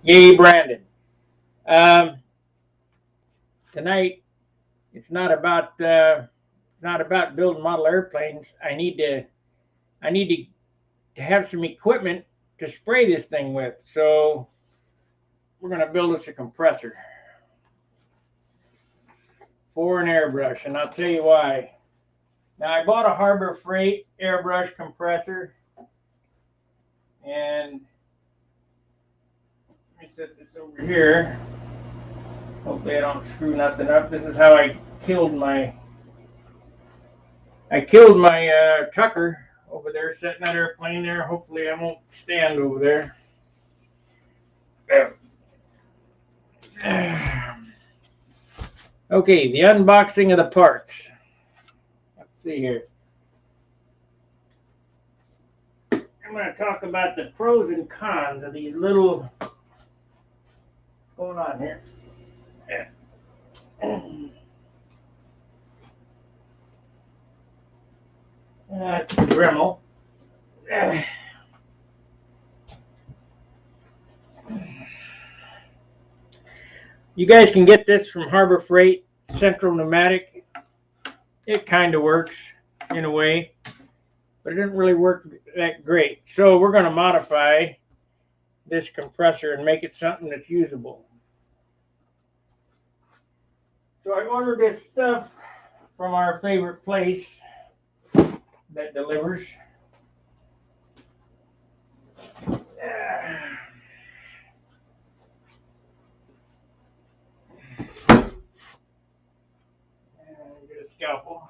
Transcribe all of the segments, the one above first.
Yay, Brandon. Um, Tonight, it's not about building model airplanes. I need to have some equipment to spray this thing with. So we're gonna build us a compressor for an airbrush, and I'll tell you why. Now I bought a Harbor Freight airbrush compressor, and let me set this over here. Hopefully I don't screw nothing up. This is how I killed my Tucker over there, setting that airplane there. Hopefully I won't stand over there. Okay, the unboxing of the parts. Let's see here. I'm going to talk about the pros and cons of these little. What's going on here? That's the Dremel. You guys can get this from Harbor Freight, Central Pneumatic. It kind of works in a way, but it didn't really work that great. So we're going to modify this compressor and make it something that's usable. So I ordered this stuff from our favorite place that delivers. Get a scalpel.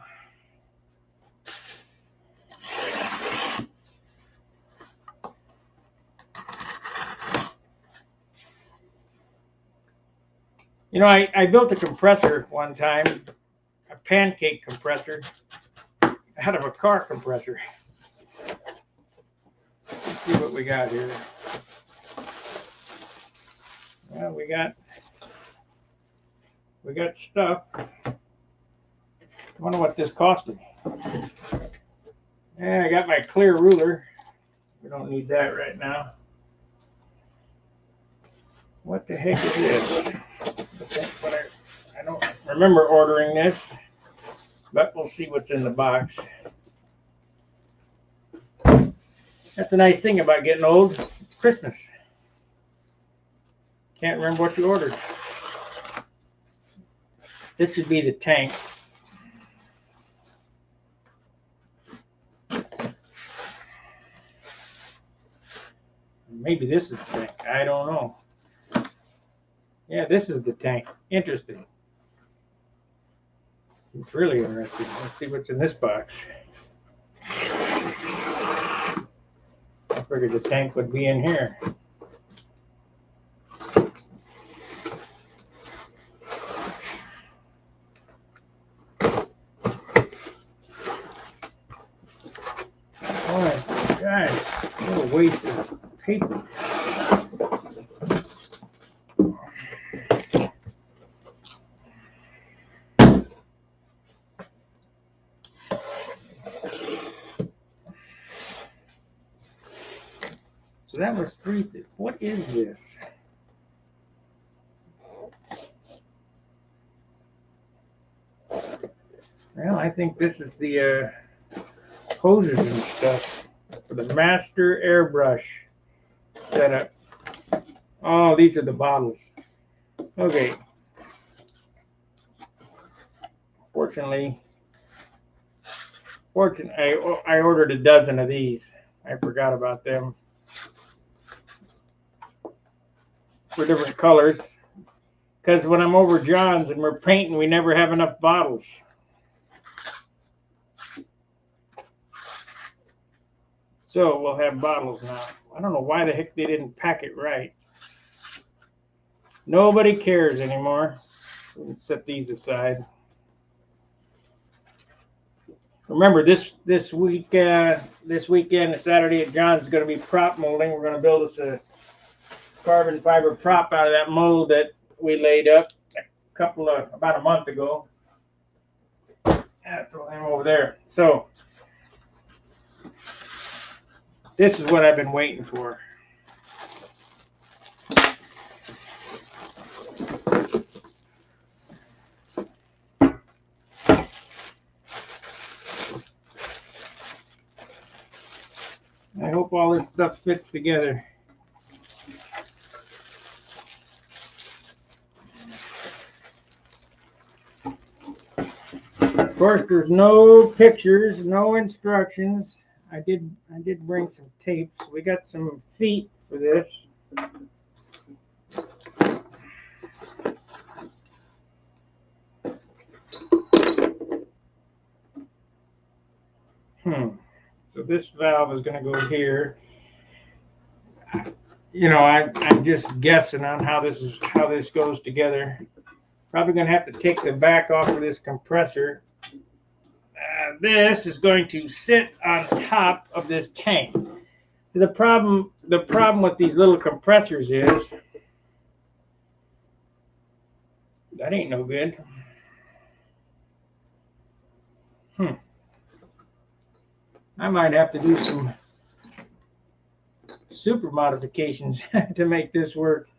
You know, I built a compressor one time, a pancake compressor, out of a car compressor. Let's see what we got here. Well, we got stuff. I wonder what this cost me. Yeah, I got my clear ruler. We don't need that right now. What the heck is this? I don't remember ordering this, but we'll see what's in the box. That's the nice thing about getting old. It's Christmas. Can't remember what you ordered. This should be the tank. Maybe this is the tank. I don't know. Yeah, this is the tank. Interesting. It's really interesting. Let's see what's in this box. I figured the tank would be in here. Oh my gosh, what a waste of paper. So that was three. What is this? Well, I think this is the hoses and stuff for the master airbrush setup. Oh, these are the bottles. Okay. Fortunately, I ordered a dozen of these. I forgot about them. For different colors. Because when I'm over John's and we're painting, we never have enough bottles. So we'll have bottles now. I don't know why the heck they didn't pack it right. Nobody cares anymore. We'll set these aside. Remember, this weekend, Saturday at John's, is going to be prop molding. We're going to build us a carbon fiber prop out of that mold that we laid up about a month ago. Throw him over there. So this is what I've been waiting for. I hope all this stuff fits together. Of course, there's no pictures, no instructions. I did bring some tape. So we got some feet for this. So this valve is going to go here. You know, I'm just guessing on how this goes together. Probably going to have to take the back off of this compressor. This is going to sit on top of this tank. So the problem with these little compressors is that ain't no good. I might have to do some super modifications to make this work.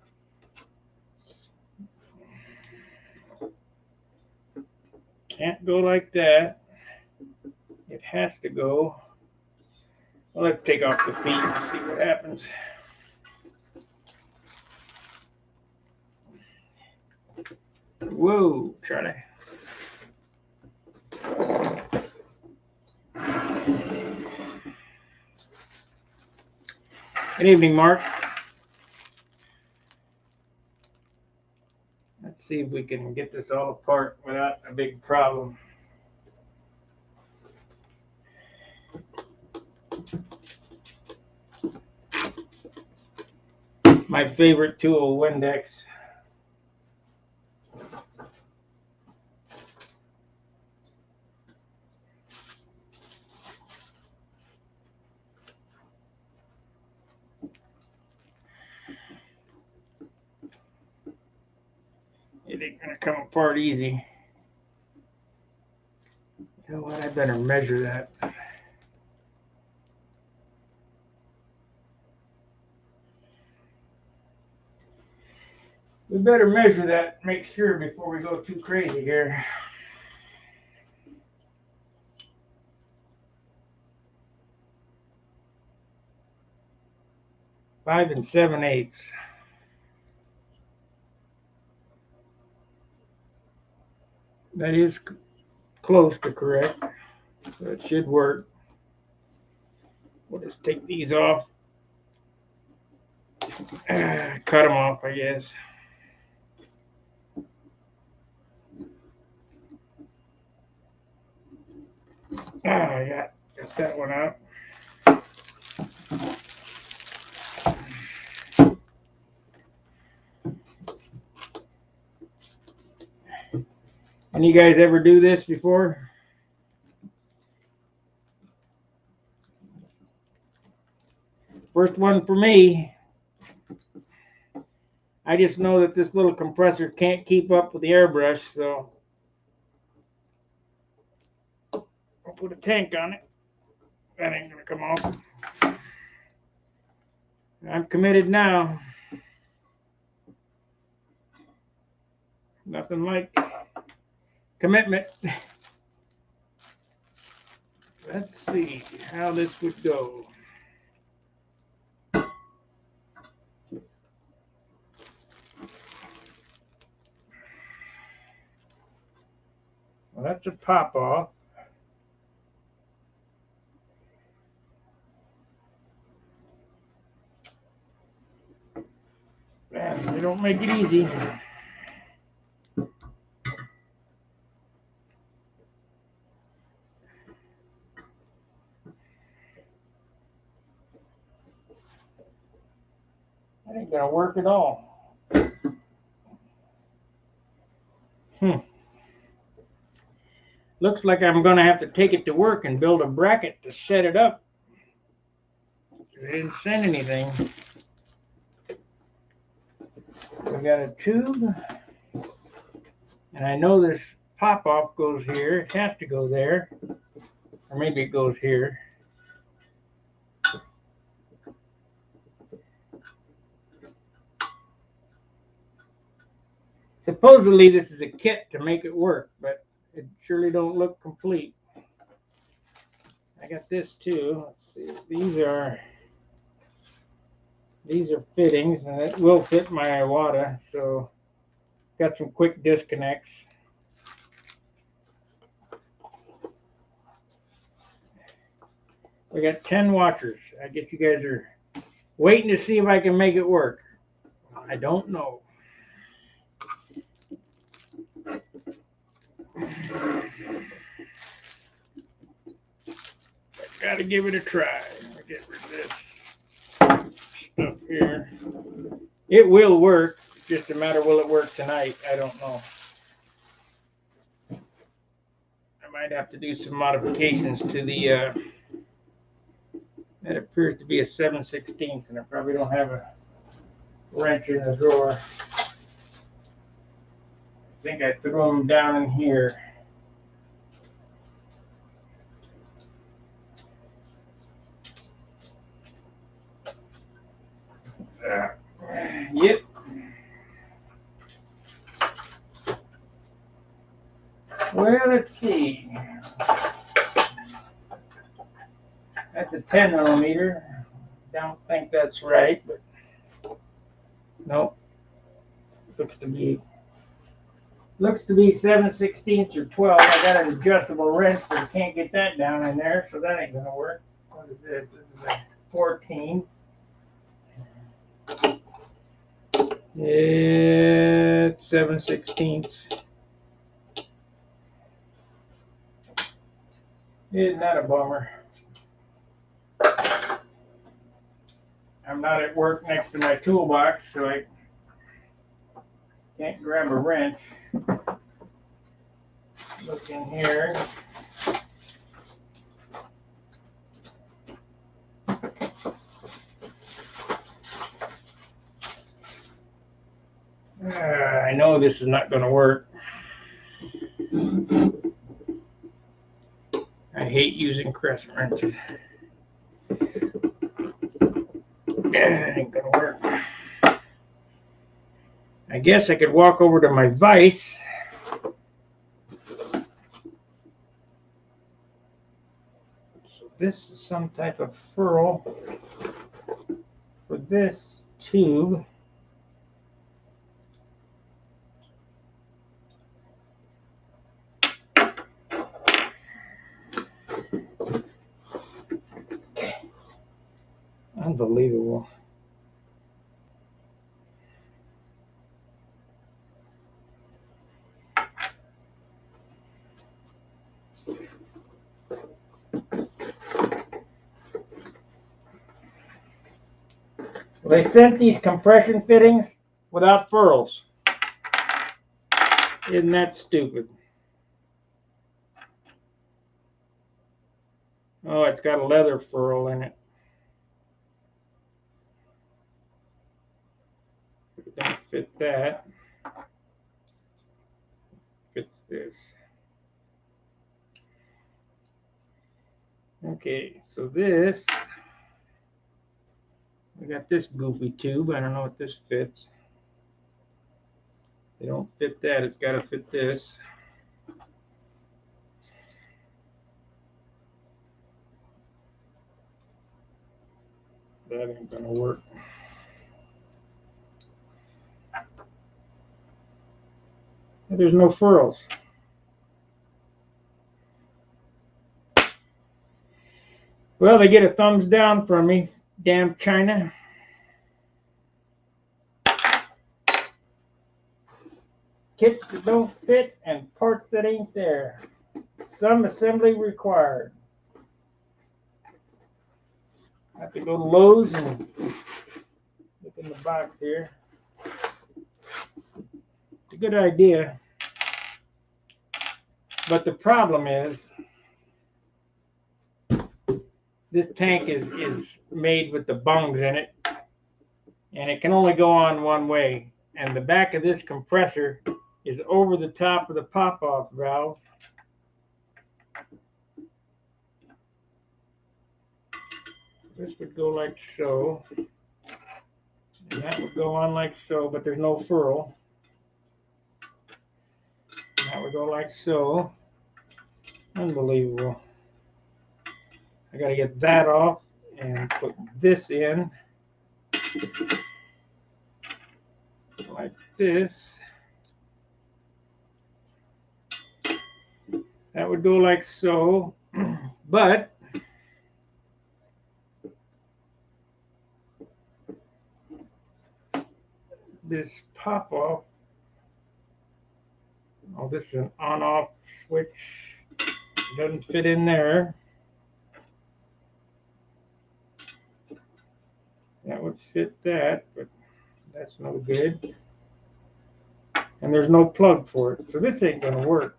Can't go like that. It has to go. Well, let's take off the feet and see what happens. Whoa, Charlie. Good evening, Mark. Let's see if we can get this all apart without a big problem. My favorite tool, Windex. It ain't gonna come apart easy. You know what? I better measure that. We better measure that, make sure before we go too crazy here. Five and 7/8. That is close to correct, so it should work. We'll just take these off. Cut them off, I guess. I got that one out. And you guys ever do this before? First one for me. I just know that this little compressor can't keep up with the airbrush, so I'll put a tank on it. That ain't gonna come off. I'm committed now. Nothing like commitment. Let's see how this would go. Well, that's a pop off. Man, they don't make it easy. That ain't gonna work at all. Looks like I'm gonna have to take it to work and build a bracket to set it up. They didn't send anything. We got a tube, and I know this pop-off goes here. It has to go there, or maybe it goes here. Supposedly this is a kit to make it work, but it surely don't look complete. I I got this too. Let's see. These are fittings, and it will fit my Iwata. So got some quick disconnects. We got 10 washers. I guess you guys are waiting to see if I can make it work. I don't know. Gotta give it a try. I'll get rid of this stuff here. It will work. It's just a matter, will it work tonight? I don't know. I might have to do some modifications to the that appears to be a 7/16, and I probably don't have a wrench in the drawer. I think I threw them down in here. Yep. Well, let's see. That's a 10 millimeter. Don't think that's right, but nope. Looks to be 7/16 or 12. I got an adjustable wrench, but I can't get that down in there, so that ain't gonna work. What is this? This is a 14. It's 7/16. Isn't that a bummer? I'm not at work next to my toolbox, so I can't grab a wrench. Look in here. I know this is not going to work. I hate using crescent wrenches. That ain't going to work. I guess I could walk over to my vise. So this is some type of ferrule for this tube. Unbelievable. Well, they sent these compression fittings without ferrules. Isn't that stupid? Oh, it's got a leather ferrule in it. Don't fit that. Fits this. Okay, so this, we got this goofy tube. I don't know what this fits. They don't fit that. It's got to fit this. That ain't gonna work. There's no furrows. Well, they get a thumbs down from me. Damn China. Kits that don't fit and parts that ain't there. Some assembly required. I have to go to Lowe's and look in the box here. It's a good idea. But the problem is, this tank is made with the bungs in it, and it can only go on one way. And the back of this compressor is over the top of the pop-off valve. This would go like so, and that would go on like so, but there's no furl. And that would go like so. Unbelievable. I gotta get that off and put this in like this. That would go like so, but this pop off, oh, this is an on off switch, doesn't fit in there. That would fit that, but that's no good. And there's no plug for it, so this ain't gonna work.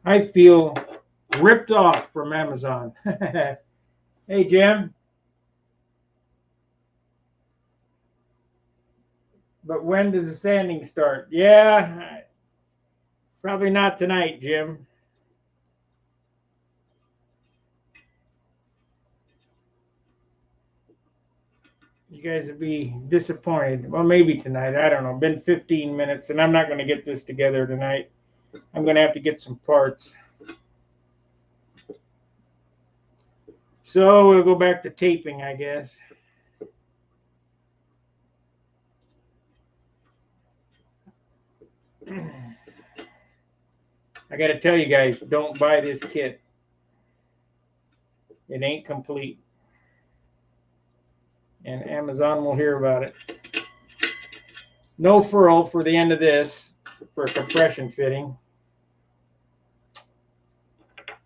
I feel ripped off from Amazon. Hey, Jim. But when does the sanding start? Yeah, probably not tonight, Jim. You guys would be disappointed. Well, maybe tonight. I don't know. Been 15 minutes, and I'm not going to get this together tonight. I'm going to have to get some parts. So we'll go back to taping, I guess. I got to tell you guys, don't buy this kit. It ain't complete. And Amazon will hear about it. No furl for the end of this for a compression fitting.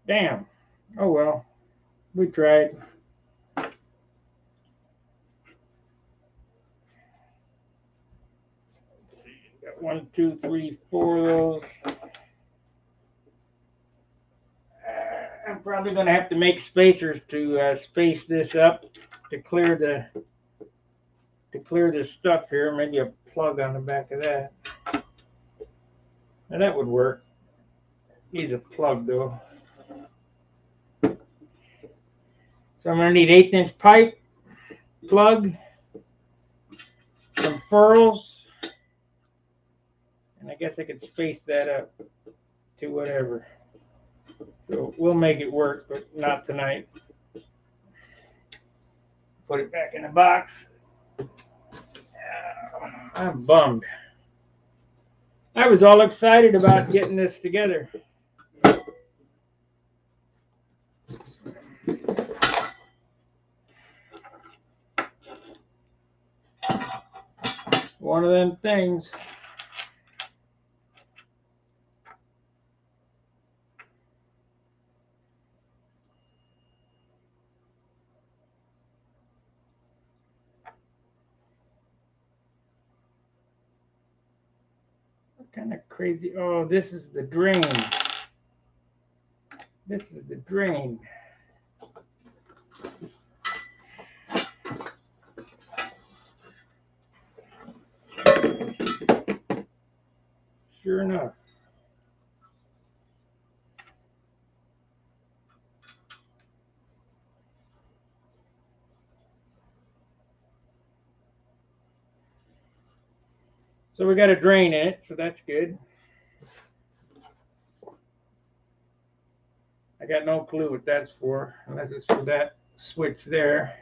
Damn. Oh well. We tried. Let's see. Got 1, 2, 3, 4 of those. I'm probably going to have to make spacers to space this up to clear the stuff here. Maybe a plug on the back of that. Now that would work. Needs a plug though. So I'm going to need 1/8 inch pipe, plug, some furls, and I guess I could space that up to whatever. So we'll make it work, but not tonight. Put it back in the box. I'm bummed. I was all excited about getting this together. One of them things. What kind of crazy? Oh, this is the drain. This is the drain. Sure enough. So we got a drain in it, so that's good. I got no clue what that's for, unless it's for that switch there.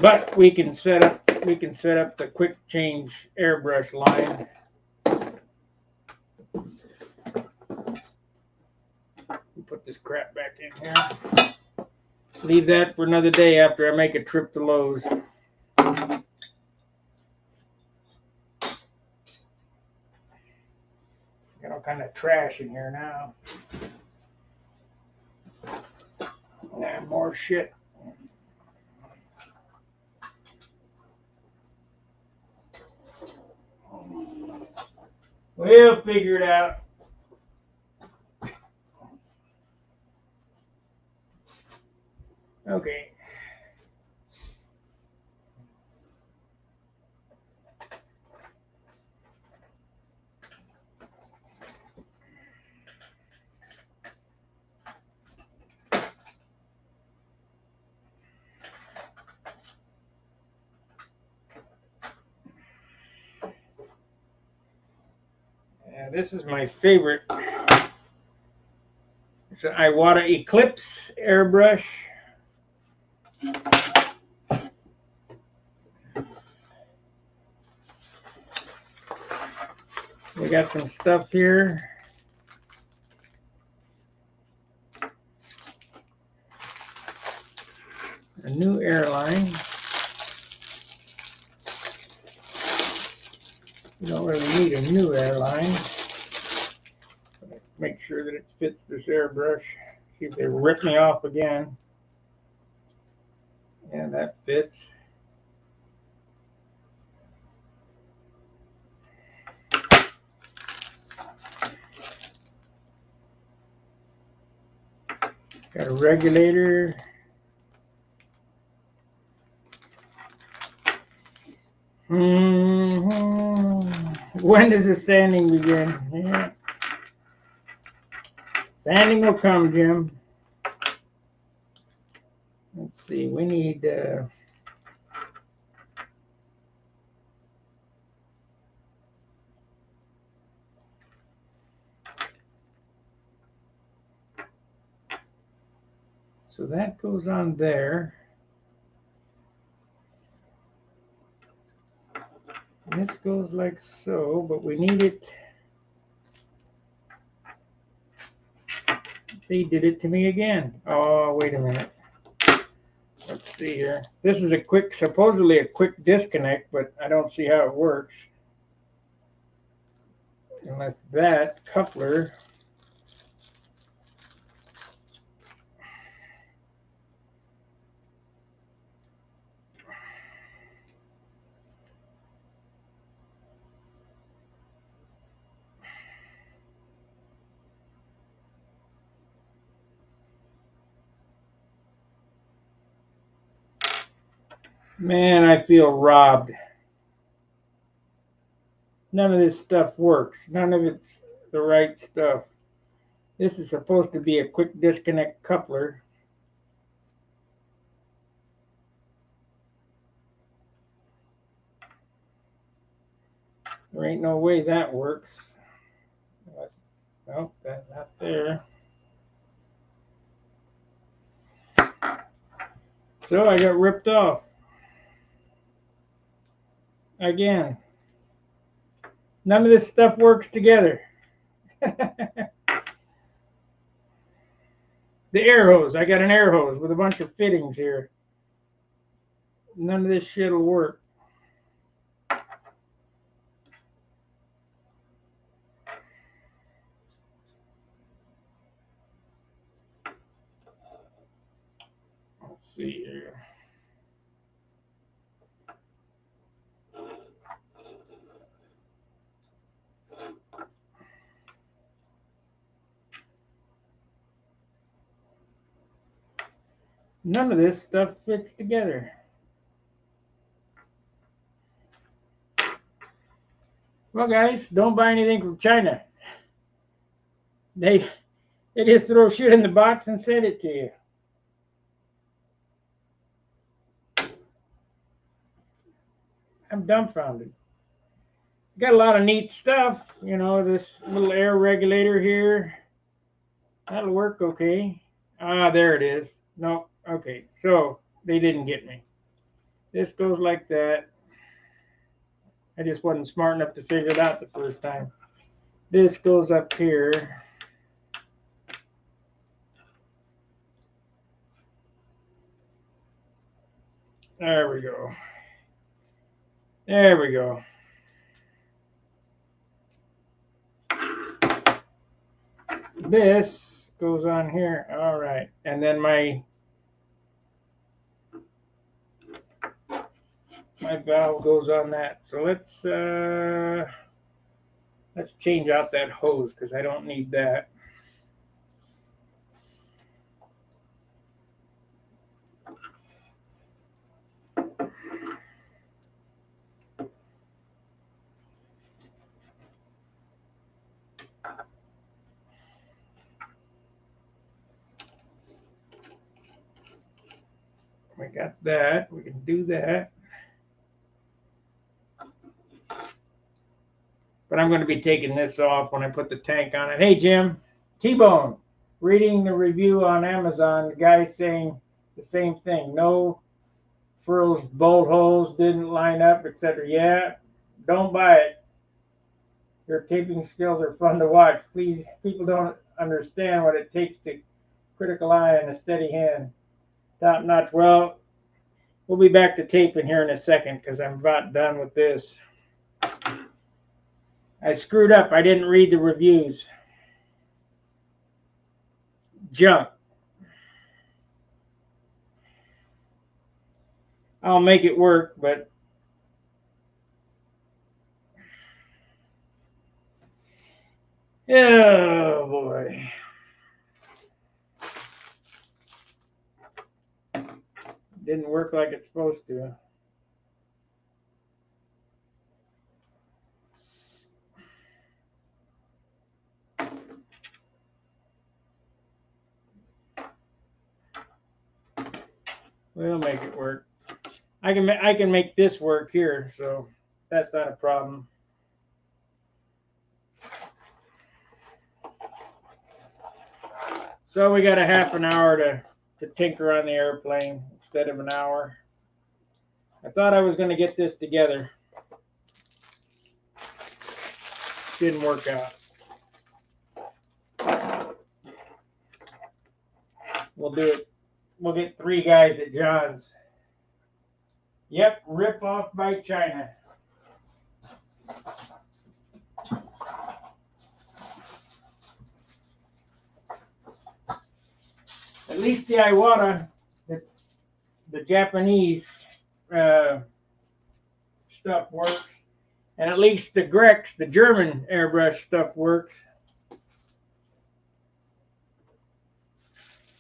But we can set up the quick change airbrush line. Put this crap back in here. Leave that for another day after I make a trip to Lowe's. Got all kind of trash in here now. And more shit. We'll figure it out. Okay. This is my favorite. It's an Iwata Eclipse airbrush. We got some stuff here. A new airline. You don't really need a new airline. Make sure that it fits this airbrush. See if they rip me off again. Yeah, that fits. Got a regulator. When does the sanding begin? Yeah. Sanding will come, Jim. Let's see, we need so that goes on there. This goes like so, but we need it. They did it to me again. Oh, wait a minute. Let's see here. This is supposedly a quick disconnect, but I don't see how it works. Unless that coupler. Man, I feel robbed. None of this stuff works. None of it's the right stuff. This is supposed to be a quick disconnect coupler. There ain't no way that works. Nope, that's not there. So I got ripped off. Again. None of this stuff works together. The air hose. I got an air hose with a bunch of fittings here. None of this shit will work. Let's see here. None of this stuff fits together. Well, guys, don't buy anything from China. They just throw shit in the box and send it to you. I'm dumbfounded. Got a lot of neat stuff. You know, this little air regulator here. That'll work okay. Ah, there it is. No, okay. So they didn't get me. This goes like that. I just wasn't smart enough to figure it out the first time. This goes up here. There we go. There we go. This goes on here. All right. And then my valve goes on that. So let's change out that hose because I don't need that. We got that. We can do that. But But I'm going to be taking this off when I put the tank on it. Hey, Jim. T-Bone. Reading the review on Amazon, the guy saying the same thing. No frills, bolt holes didn't line up, etc. Yeah, don't buy it. Your taping skills are fun to watch. Please, people don't understand what it takes to critical eye and a steady hand. Top notch. Well, we'll be back to taping here in a second because I'm about done with this. I screwed up. I didn't read the reviews. Junk. I'll make it work, but oh boy. Didn't work like it's supposed to. We'll make it work. I can make this work here, so that's not a problem. So we got a half an hour to tinker on the airplane instead of an hour. I thought I was going to get this together. Didn't work out. We'll do it. We'll get 3 guys at John's. Yep, rip off by China. At least the Iwata, the Japanese stuff works. And at least the Grex, the German airbrush stuff works.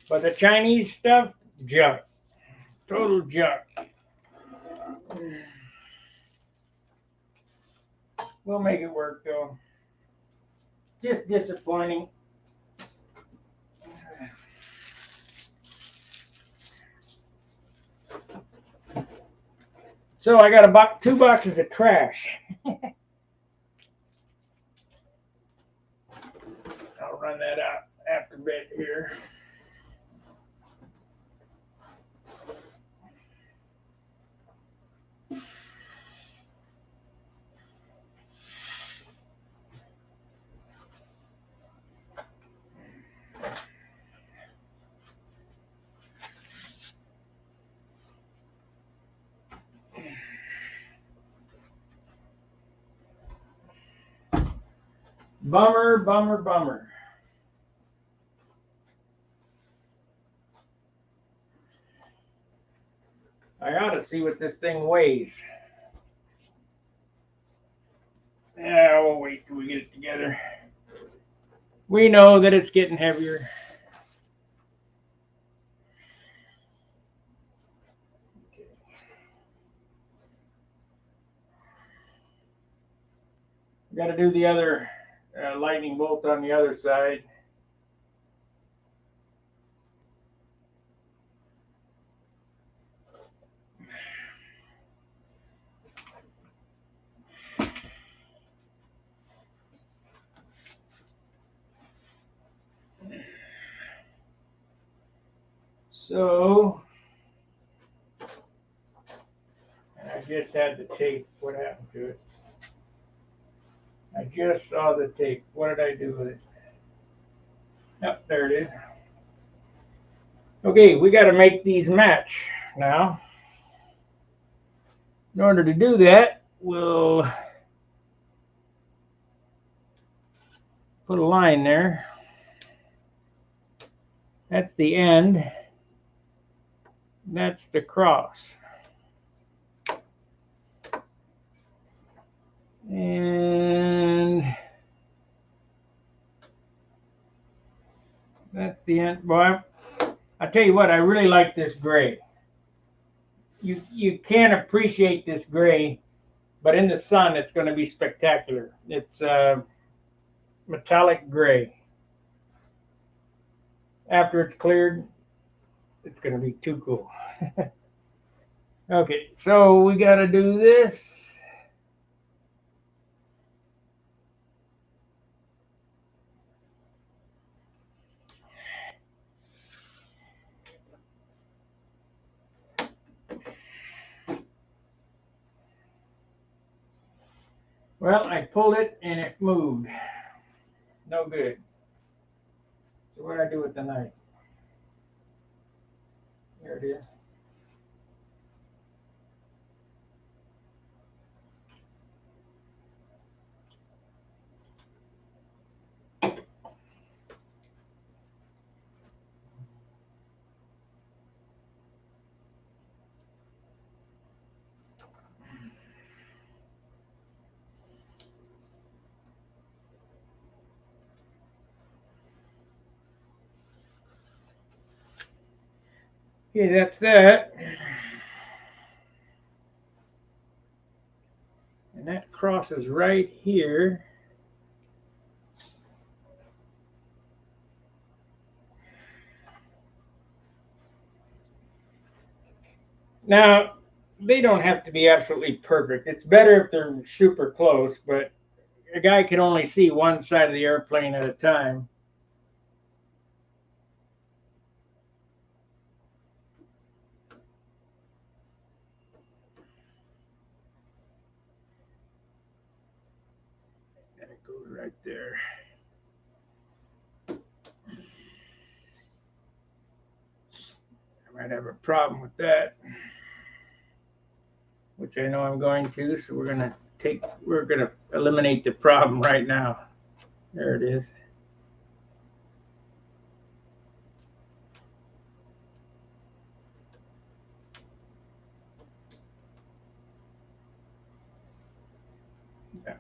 But the Chinese stuff, junk. Total junk. We'll make it work though. Just disappointing. So I got 2 boxes of trash. I'll run that out after bed here. Bummer, bummer, bummer. I ought to see what this thing weighs. Yeah, we'll wait till we get it together. We know that it's getting heavier. Got to do the other lightning bolt on the other side. So, and I just had the tape. What happened to it? I just saw the tape. What did I do with it? Yep, there it is. Okay, we got to make these match now. In order to do that, we'll put a line there. That's the end. That's the cross. And that's the end. Boy, I tell you what, I really like this gray. You can't appreciate this gray, but in the sun, it's going to be spectacular. It's metallic gray. After it's cleared, it's going to be too cool. Okay, so we got to do this. Well, I pulled it and it moved. No good. So what do I do with the knife? There it is. Okay, that's that. And that crosses right here. Now, they don't have to be absolutely perfect. It's better if they're super close, but a guy can only see one side of the airplane at a time. And it goes right there. I might have a problem with that, which I know I'm going to, so we're gonna eliminate the problem right now. There it is. Yeah.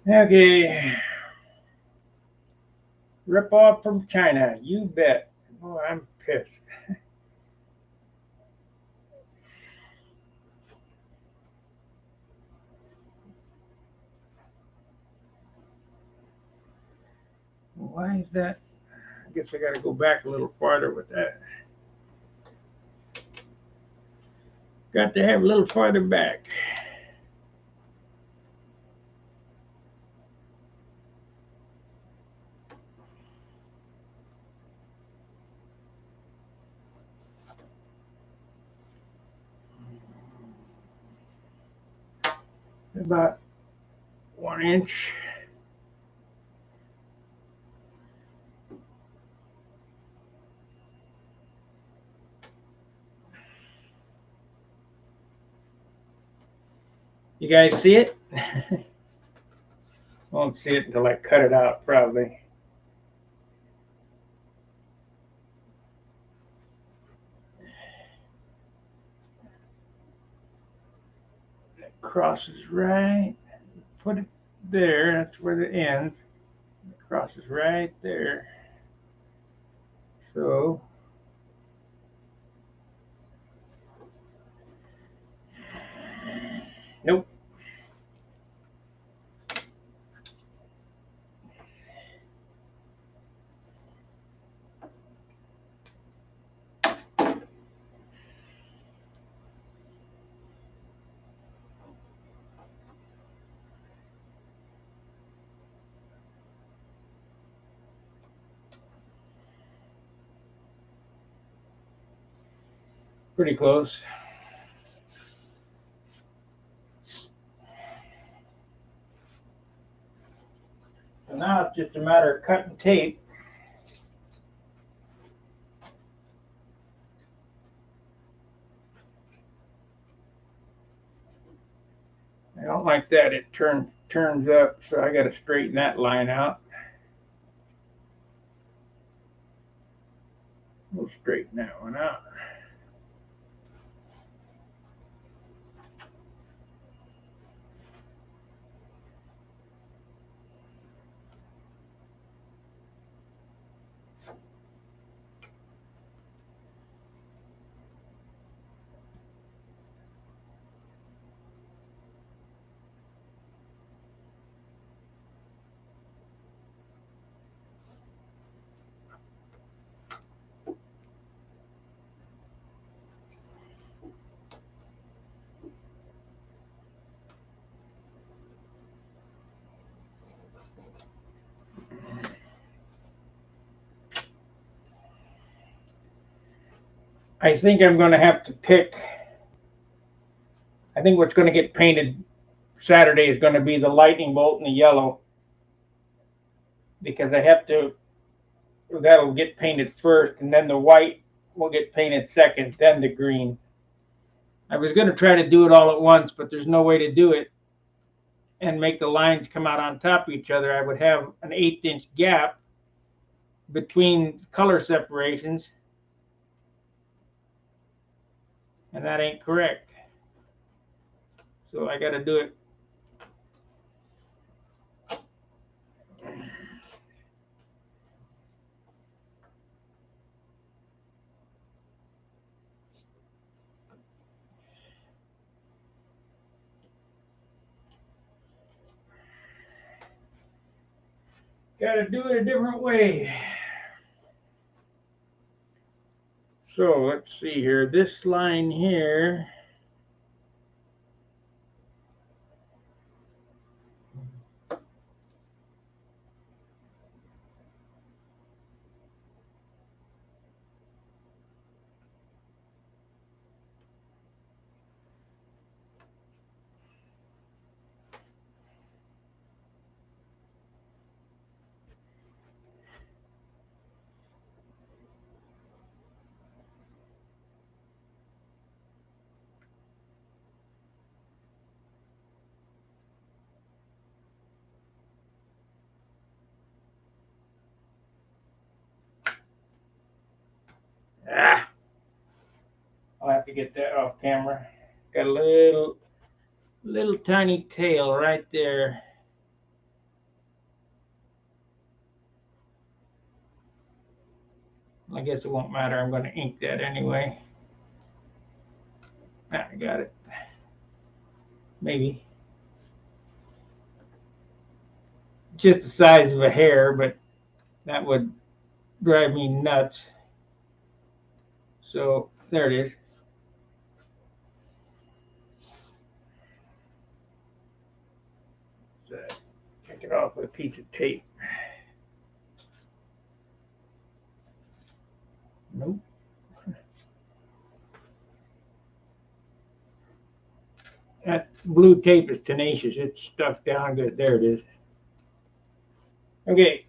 Okay. Rip off from China, you bet. Oh, I'm pissed. Why is that? I guess I got to go back a little farther with that. Got to have a little farther back. About 1 inch. You guys see it? Won't see it until I cut it out, probably. It crosses right. Put it there. That's where it ends. It crosses right there. So, nope. Pretty close. So now it's just a matter of cutting tape. I don't like that. It turns up, so I got to straighten that line out. We'll straighten that one out. I think I'm going to have to pick. I think what's going to get painted Saturday is going to be the lightning bolt and the yellow, because I have to. That'll get painted first, and then the white will get painted second, then the green. I was going to try to do it all at once, but there's no way to do it and make the lines come out on top of each other. I would have an 1/8 inch gap between color separations, and that ain't correct. So I got to do it. Got to do it a different way. So let's see here. This line here. Ah, I'll have to get that off camera. Got a little tiny tail right there. I guess it won't matter. I'm going to ink that anyway. Ah, I got it. Maybe. Just the size of a hair, but that would drive me nuts. So there it is. Let's take it off with a piece of tape. Nope. That blue tape is tenacious. It's stuck down good. There it is. Okay.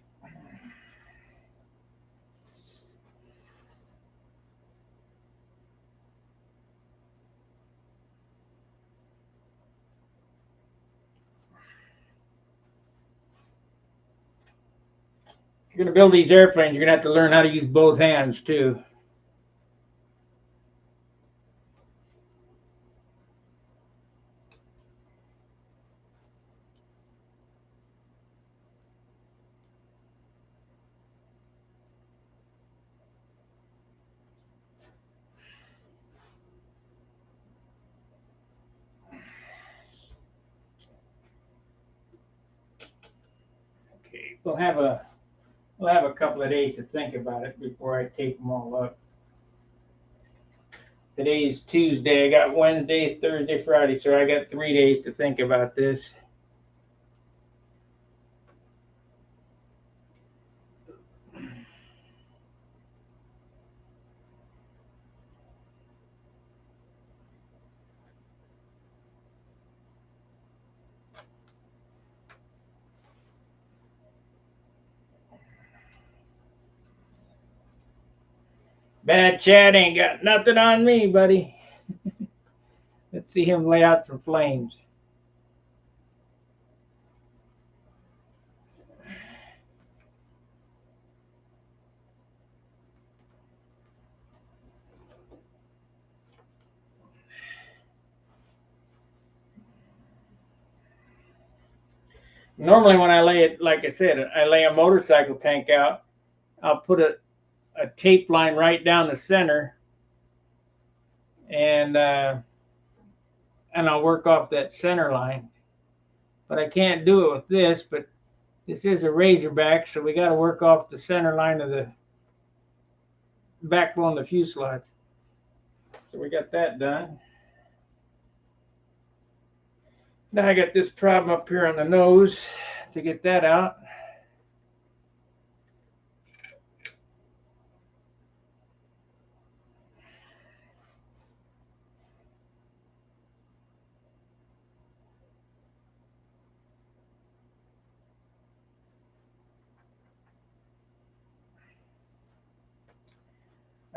If you're going to build these airplanes, you're going to have to learn how to use both hands too. Okay, we'll have a couple of days to think about it before I tape them all up. Today's Tuesday. I got Wednesday, Thursday, Friday, so I got 3 days to think about this. Bad Chad ain't got nothing on me, buddy. Let's see him lay out some flames. Normally when I lay it, like I said, I lay a motorcycle tank out, I'll put a tape line right down the center, and I'll work off that center line. But I can't do it with this, but this is a Razorback, so we got to work off the center line of the backbone of the fuselage. So we got that done. Now I got this problem up here on the nose to get that out.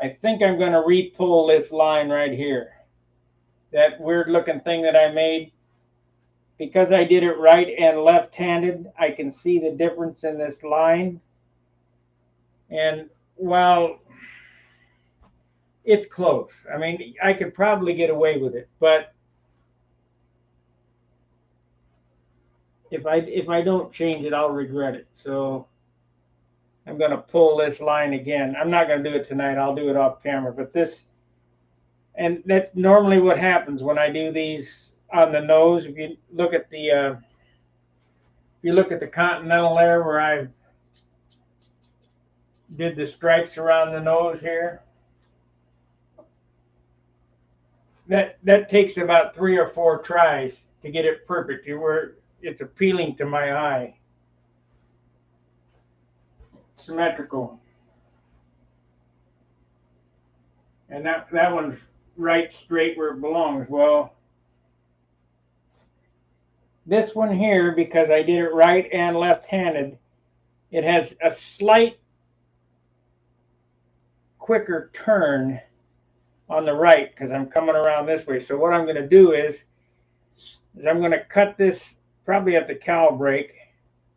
I think I'm going to re-pull this line right here. That weird looking thing that I made. Because I did it right and left-handed, I can see the difference in this line. And while it's close, I mean, I could probably get away with it, but if I don't change it, I'll regret it. So I'm going to pull this line again. I'm not going to do it tonight. I'll do it off camera. But this, and that's normally what happens when I do these on the nose. If you look at the Continental there, where I did the stripes around the nose here, that takes about 3 or 4 tries to get it perfect. Where it's appealing to my eye, symmetrical, and that one's right straight where it belongs. Well, this one here, because I did it right and left-handed, it has a slight quicker turn on the right because I'm coming around this way. So what I'm going to do is I'm going to cut this probably at the cowl break,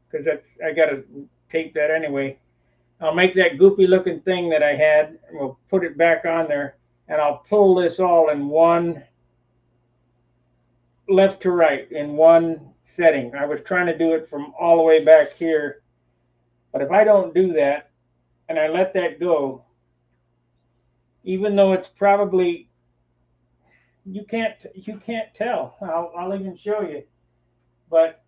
because I got to tape that anyway. I'll make that goopy looking thing that I had, and we'll put it back on there, and I'll pull this all in one, left to right, in one setting. I was trying to do it from all the way back here, but if I don't do that and I let that go, even though it's probably, you can't tell. I'll even show you, but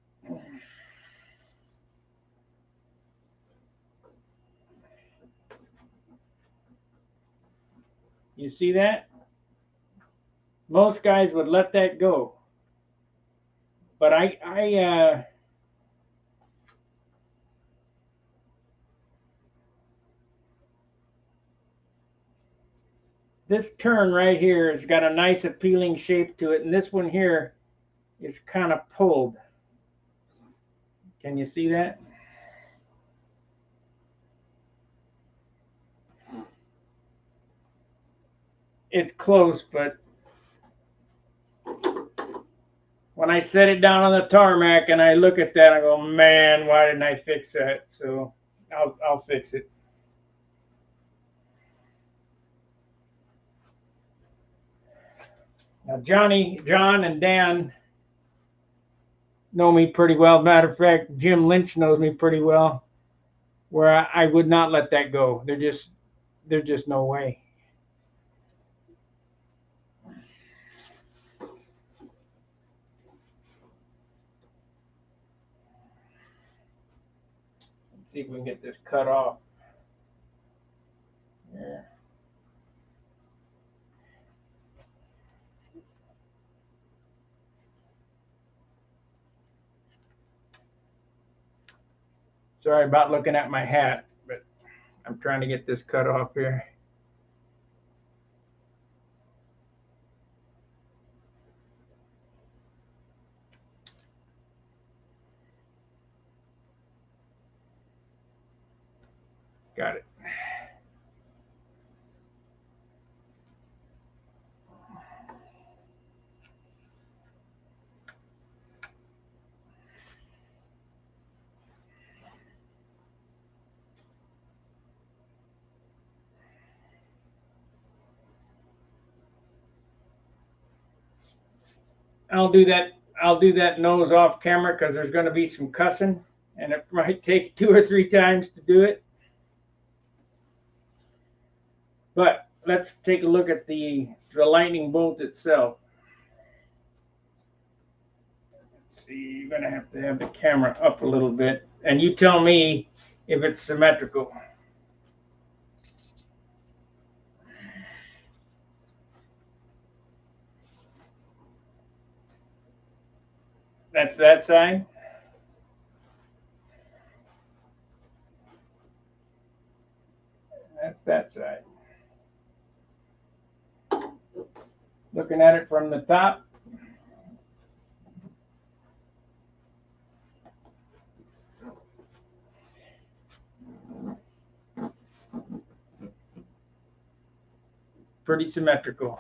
you see that? Most guys would let that go, but this turn right here has got a nice appealing shape to it, and this one here is kind of pulled. Can you see that? It's close, but when I set it down on the tarmac and I look at that, I go, man, why didn't I fix that? So I'll fix it. Now John and Dan know me pretty well. Matter of fact, Jim Lynch knows me pretty well, where I would not let that go. There's just no way. Let's see if we can get this cut off. Yeah. Sorry about looking at my hat, but I'm trying to get this cut off here. Got it. I'll do that nose off camera because there's going to be some cussing, and it might take 2 or 3 times to do it. But let's take a look at the lightning bolt itself. Let's see, you're going to have the camera up a little bit, and you tell me if it's symmetrical. That's that side. That's that side. Looking at it from the top. pretty symmetrical.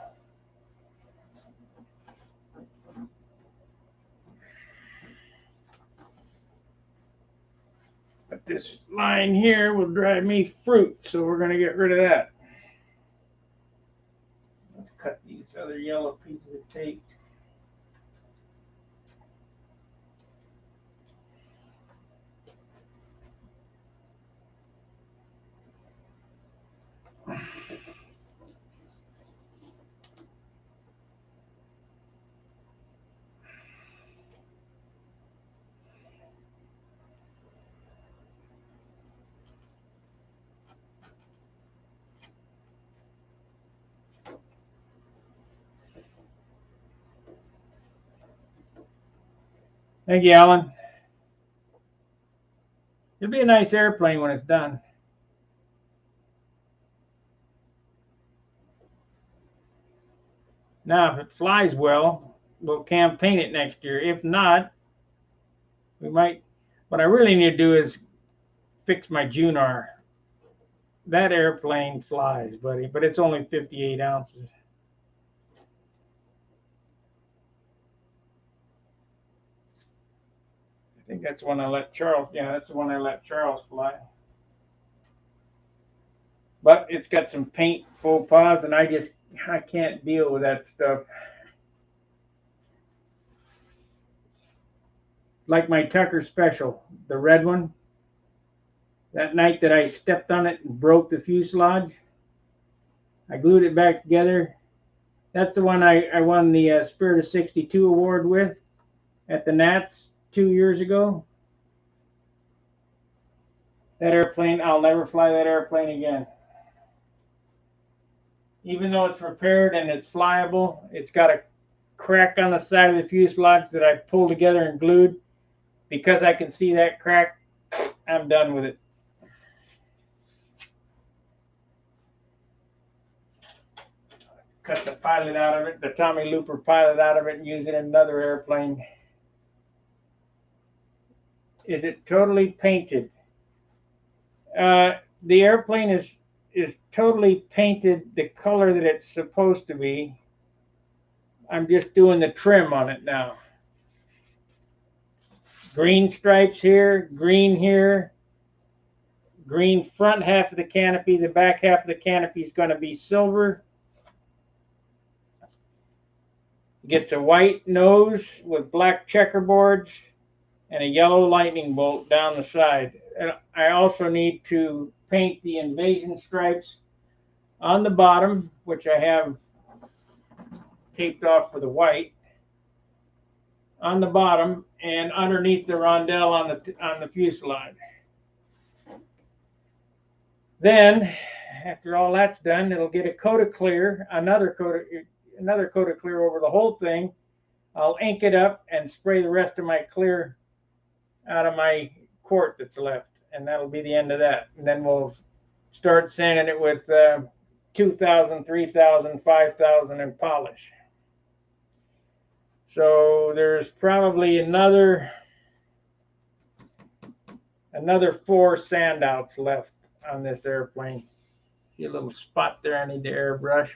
But this line here will drive me fruit, so we're going to get rid of that. Let's cut these other yellow pieces of tape. Thank you, Alan. It'll be a nice airplane when it's done. Now, if it flies well, we'll campaign it next year. If not, we might. What I really need to do is fix my Junar. That airplane flies, buddy, but it's only 58 ounces. I think that's the one I let Charles. Yeah, that's the one I let Charles fly. But it's got some paint faux pas, and I can't deal with that stuff. Like my Tucker Special, the red one. That night that I stepped on it and broke the fuselage, I glued it back together. That's the one I won the Spirit of 62 award with at the Nats 2 years ago. That airplane, I'll never fly that airplane again. Even though it's repaired and it's flyable, it's got a crack on the side of the fuselage that I pulled together and glued. Because I can see that crack, I'm done with it. Cut the pilot out of it, the Tommy Looper pilot out of it, and use it in another airplane. Is it totally painted? The airplane is totally painted the color that it's supposed to be. I'm just doing the trim on it now. Green stripes here, green front half of the canopy. The back half of the canopy is going to be silver. Gets a white nose with black checkerboards and a yellow lightning bolt down the side. And I also need to paint the invasion stripes on the bottom, which I have taped off for the white, on the bottom and underneath the rondelle on the fuselage. Then, after all that's done, it'll get a coat of clear, another coat of clear over the whole thing. I'll ink it up and spray the rest of my clear out of my quart that's left, and that'll be the end of that. And then we'll start sanding it with 2,000, 3,000, 5,000 and polish. So there's probably another 4 sand outs left on this airplane. See a little spot there I need to airbrush.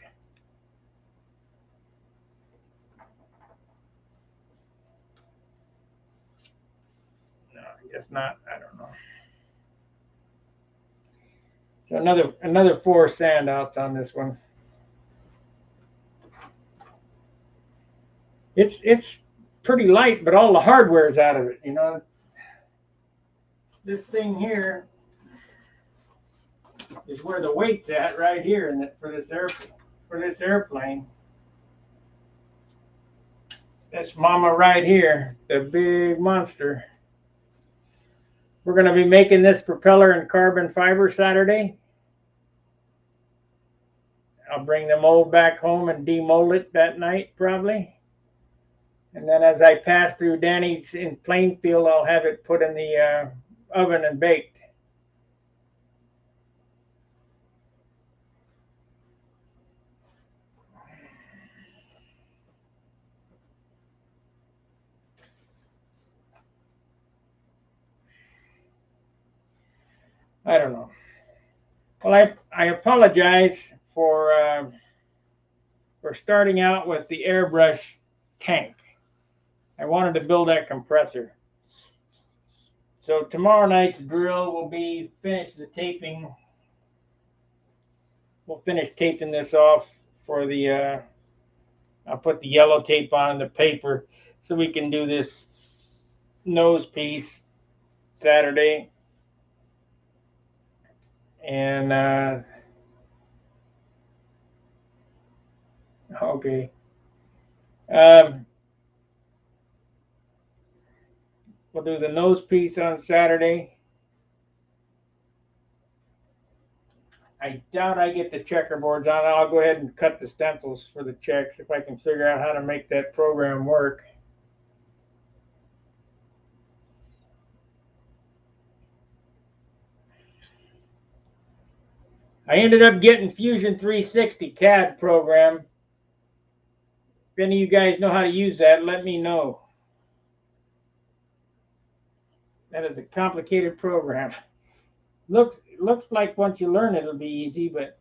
No, I guess not. I don't know. So another 4 sand outs on this one. It's pretty light, but all the hardware is out of it, you know. This thing here is where the weight's at right here for this airplane. This mama right here, the big monster. We're going to be making this propeller in carbon fiber Saturday. I'll bring the mold back home and demold it that night probably. And then as I pass through Danny's in Plainfield, I'll have it put in the oven and baked. I don't know. Well, I apologize for we're starting out with the Airbrush tank. I wanted to build that compressor. So tomorrow night's drill will be finish the taping. We'll finish taping this off for the, I'll put the yellow tape on the paper so we can do this nose piece Saturday. And, okay. We'll do the nose piece on Saturday. I doubt I get the checkerboards on. I'll go ahead and cut the stencils for the checks if I can figure out how to make that program work. I ended up getting Fusion 360 CAD program. If any of you guys know how to use that, let me know. That is a complicated program. Looks like once you learn it, it'll be easy, but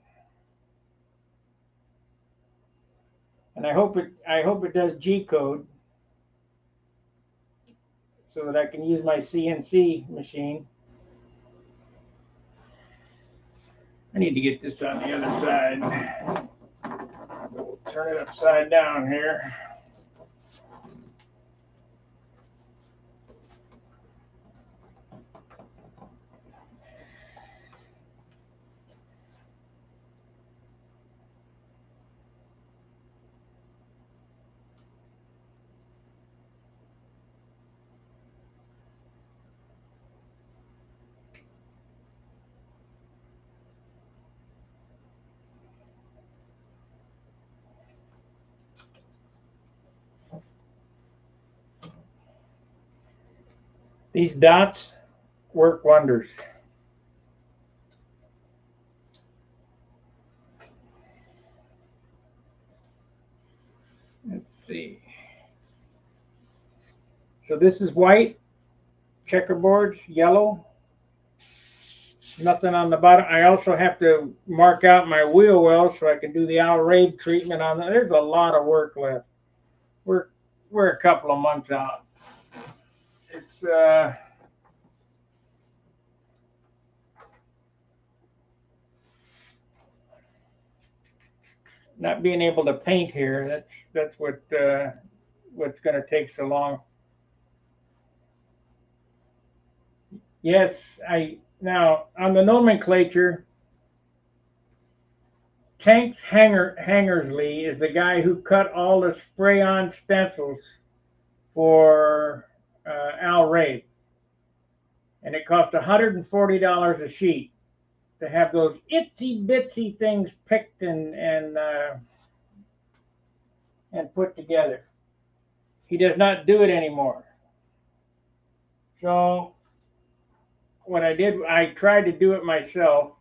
and I hope it does G code so that I can use my CNC machine. I need to get this on the other side. We'll turn it upside down here. These dots work wonders. Let's see. So this is white, checkerboards, yellow, nothing on the bottom. I also have to mark out my wheel well so I can do the Alraid treatment on that. There's a lot of work left. We're a couple of months out. It's not being able to paint here. That's what's going to take so long. Yes, now on the nomenclature, Tanks Hangersley is the guy who cut all the spray-on stencils for Alraid, and it cost $140 a sheet to have those itsy bitsy things picked and put together. He does not do it anymore. So what I did, I tried to do it myself.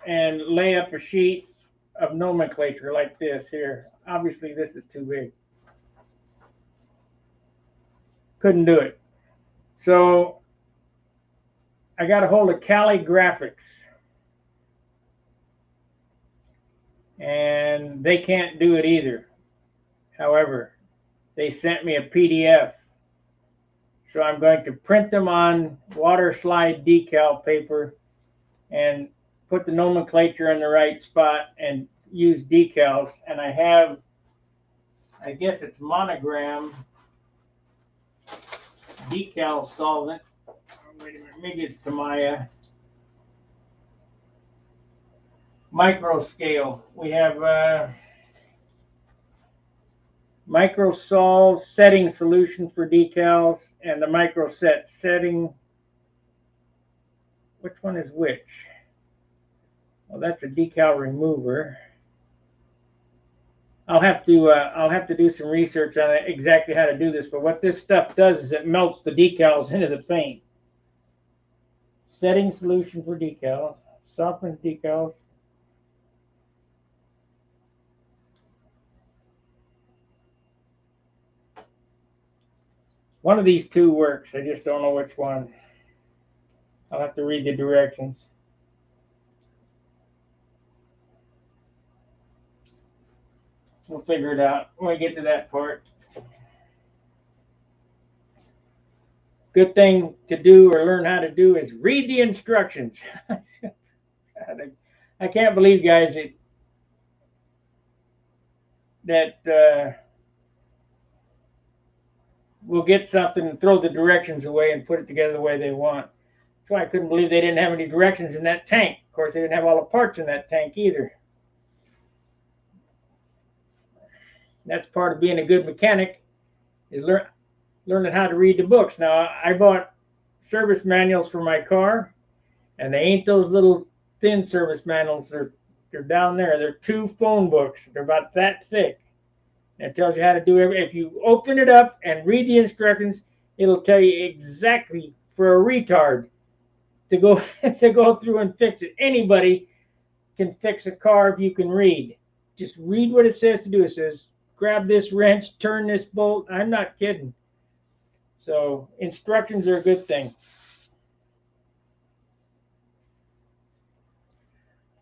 And lay up a sheet of nomenclature like this here. Obviously, this is too big. Couldn't do it. So I got a hold of Cali Graphics, and they can't do it either. However, they sent me a PDF. So I'm going to print them on water slide decal paper and put the nomenclature in the right spot and use decals. And I have, I guess it's Monogram decal solvent. Wait a minute, maybe it's Tamiya. Micro scale. We have Microsol setting solution for decals and the Microset setting. Which one is which? Well, that's a decal remover. I'll have to do some research on exactly how to do this. But what this stuff does is it melts the decals into the paint. Setting solution for decals, softens decals. One of these two works. I just don't know which one. I'll have to read the directions. We'll figure it out when we get to that part. Good thing to do or learn how to do is read the instructions. I can't believe, guys, that we'll get something and throw the directions away and put it together the way they want. That's why I couldn't believe they didn't have any directions in that tank. Of course, they didn't have all the parts in that tank either. That's part of being a good mechanic, is learning how to read the books. Now, I bought service manuals for my car, and they ain't those little thin service manuals. They're down there. They're 2 phone books. They're about that thick. And it tells you how to do everything. If you open it up and read the instructions, it'll tell you exactly for a retard to go to go through and fix it. Anybody can fix a car if you can read. Just read what it says to do. It says, grab this wrench, turn this bolt. I'm not kidding. So instructions are a good thing.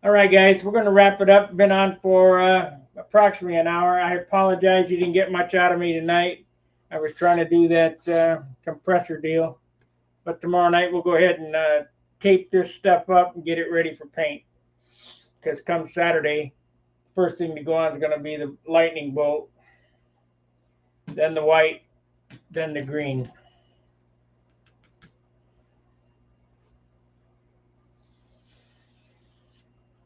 All right, guys, we're going to wrap it up. Been on for approximately an hour. I apologize you didn't get much out of me tonight. I was trying to do that compressor deal. But tomorrow night we'll go ahead and tape this stuff up and get it ready for paint. Because come Saturday, first thing to go on is going to be the lightning bolt, then the white, then the green.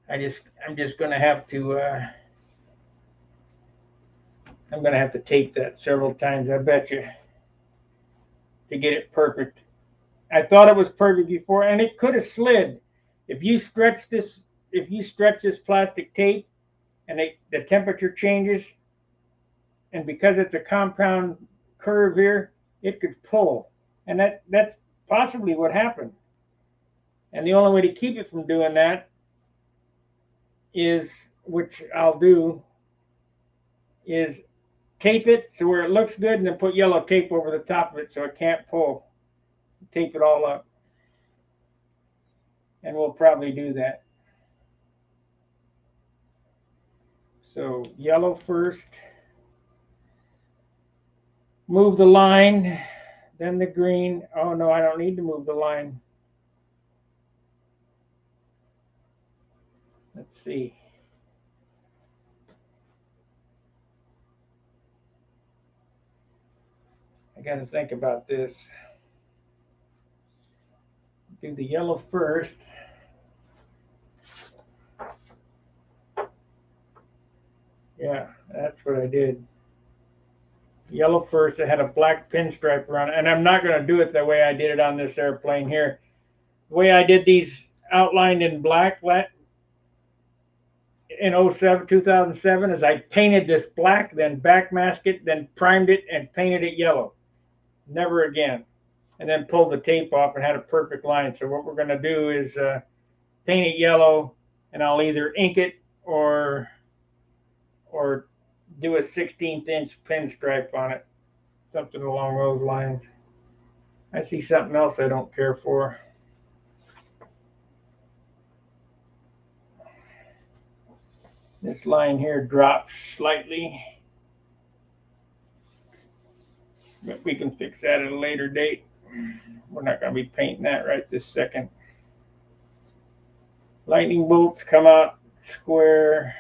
I'm just going to have to I'm going to have to tape that several times, I bet you, to get it perfect. I thought it was perfect before, and it could have slid. If you stretch this plastic tape, and the temperature changes, and because it's a compound curve here, it could pull, and that's possibly what happened. And the only way to keep it from doing that is, which I'll do, is tape it so where it looks good, and then put yellow tape over the top of it so it can't pull. Tape it all up, and we'll probably do that. So yellow first, move the line, then the green. Oh no, I don't need to move the line. Let's see. I got to think about this. Do the yellow first. Yeah, that's what I did. Yellow first. I had a black pinstripe around it, and I'm not going to do it the way I did it on this airplane here. The way I did these outlined in black in 2007 is I painted this black, then backmasked it, then primed it and painted it yellow. Never again. And then pulled the tape off and had a perfect line. So what we're going to do is paint it yellow, and I'll either ink it or do a 16th inch pinstripe on it, something along those lines. I see something else I don't care for. This line here drops slightly, but we can fix that at a later date. We're not going to be painting that right this second. Lightning bolts come out square.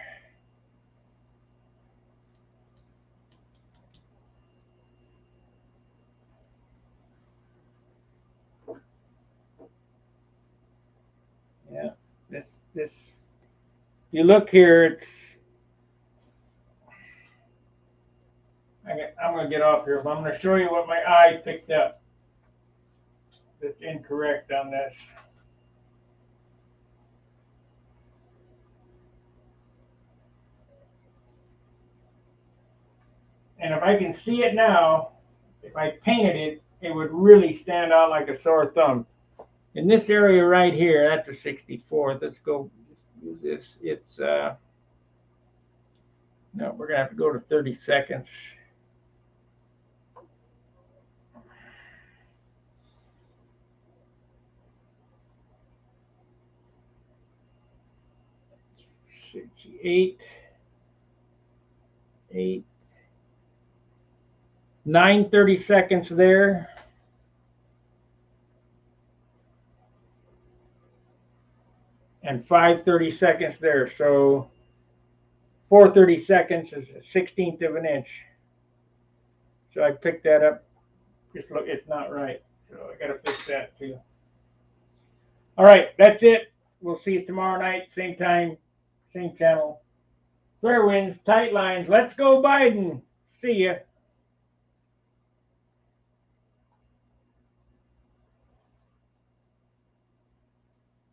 Yeah, this. You look here, it's. I'm going to get off here, but I'm going to show you what my eye picked up that's incorrect on this. And if I can see it now, if I painted it, it would really stand out like a sore thumb. In this area right here, that's a 64th. Let's go do this. It's, no, we're going to have to go to 30 seconds. Eight, 8, 9 30-seconds there. And 5 30-seconds there. So 4 30-seconds is a 16th of an inch. So I picked that up. Just look, it's not right. So I got to fix that too. All right, that's it. We'll see you tomorrow night, same time, same channel. Fair winds, tight lines. Let's go, Biden. See ya.